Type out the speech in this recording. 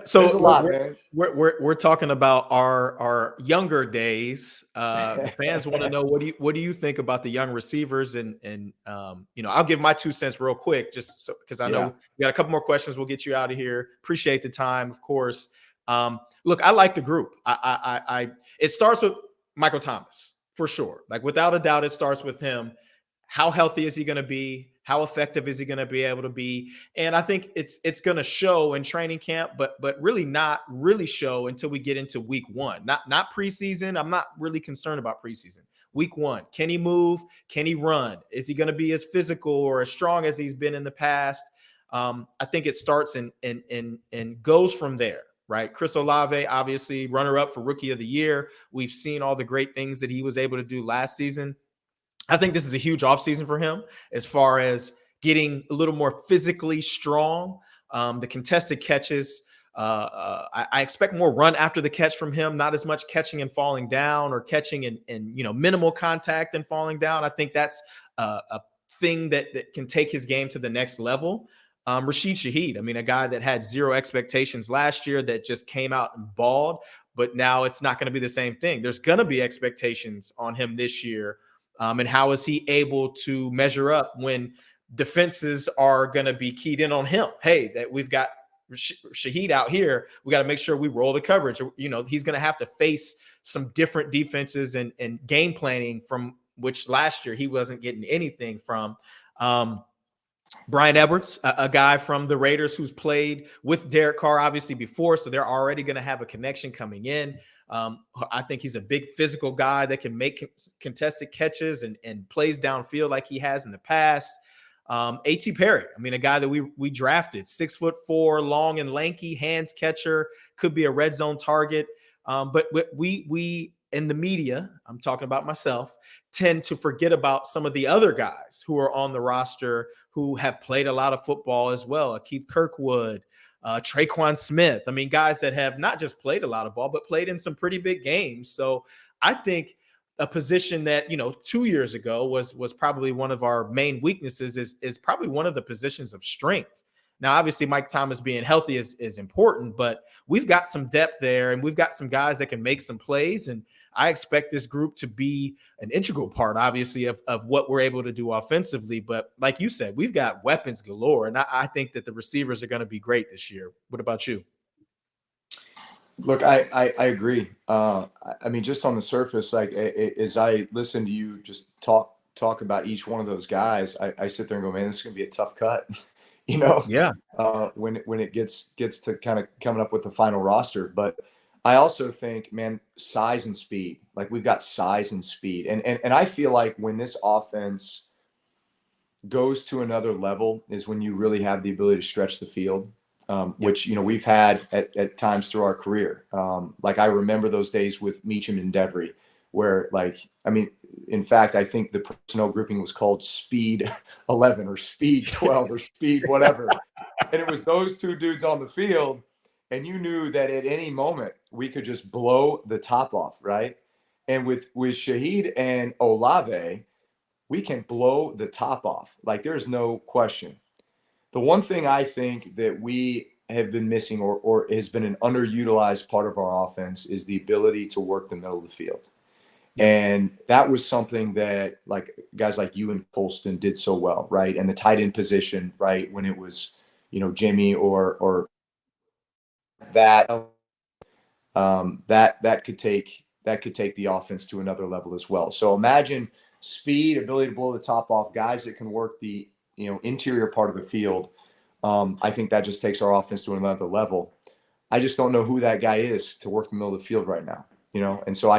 There's So a lot, man. we're talking about our younger days. Fans want to know what do you think about the young receivers and I'll give my 2 cents real quick just so because I know Yeah. we got a couple more questions. We'll get you out of here. Appreciate the time, of course. Look, I like the group. I it starts with Michael Thomas for sure. Like without a doubt, it starts with him. How healthy is he going to be? How effective is he going to be able to be? And I think it's going to show in training camp, but really not really show until we get into week one. Not preseason. I'm not really concerned about preseason. Week one, can he move? Can he run? Is he going to be as physical or as strong as he's been in the past? I think it starts and goes from there. Right, Chris Olave, obviously runner up for Rookie of the Year. We've seen all the great things that he was able to do last season. I think this is a huge offseason for him as far as getting a little more physically strong. The contested catches, I expect more run after the catch from him, not as much catching and falling down or catching and minimal contact and falling down. I think that's a thing that can take his game to the next level. Rashid Shaheed, I mean, a guy that had zero expectations last year that just came out and balled, but now it's not going to be the same thing. There's going to be expectations on him this year, and how is he able to measure up when defenses are going to be keyed in on him? Hey, that we've got Shaheed out here. We got to make sure we roll the coverage. He's going to have to face some different defenses and game planning from which last year he wasn't getting anything from. Brian Edwards, a guy from the Raiders who's played with Derek Carr obviously before, so they're already going to have a connection coming in. I think he's a big physical guy that can make contested catches and plays downfield like he has in the past. A.T. Perry, I mean, a guy that we drafted, 6'4", long and lanky, hands catcher, could be a red zone target. But we in the media, I'm talking about myself, tend to forget about some of the other guys who are on the roster who have played a lot of football as well. Keith Kirkwood, Traquan Smith. I mean, guys that have not just played a lot of ball, but played in some pretty big games. So I think a position that 2 years ago was probably one of our main weaknesses is probably one of the positions of strength. Now, obviously, Mike Thomas being healthy is important, but we've got some depth there, and we've got some guys that can make some plays. And I expect this group to be an integral part, obviously, of what we're able to do offensively. But like you said, we've got weapons galore, and I think that the receivers are going to be great this year. What about you? Look, I agree. I mean, just on the surface, like as I listen to you just talk about each one of those guys, I sit there and go, man, this is going to be a tough cut. you know, Yeah. when it gets to kind of coming up with the final roster. But I also think, man, size and speed. Like we've got size and speed, and I feel like when this offense goes to another level is when you really have the ability to stretch the field, which we've had at times through our career. Like I remember those days with Meacham and Devery, where in fact, I think the personnel grouping was called Speed 11 or Speed 12 or Speed whatever, and it was those two dudes on the field, and you knew that at any moment we could just blow the top off, right? And with Shaheed and Olave, we can blow the top off. Like there's no question. The one thing I think that we have been missing or has been an underutilized part of our offense is the ability to work the middle of the field. Yep. And that was something that like guys like you and Colston did so well, right? And the tight end position, right, when it was, Jimmy or that that could take the offense to another level as well. So imagine speed, ability to blow the top off, guys that can work the interior part of the field. I think that just takes our offense to another level. I just don't know who that guy is to work the middle of the field right now, and so I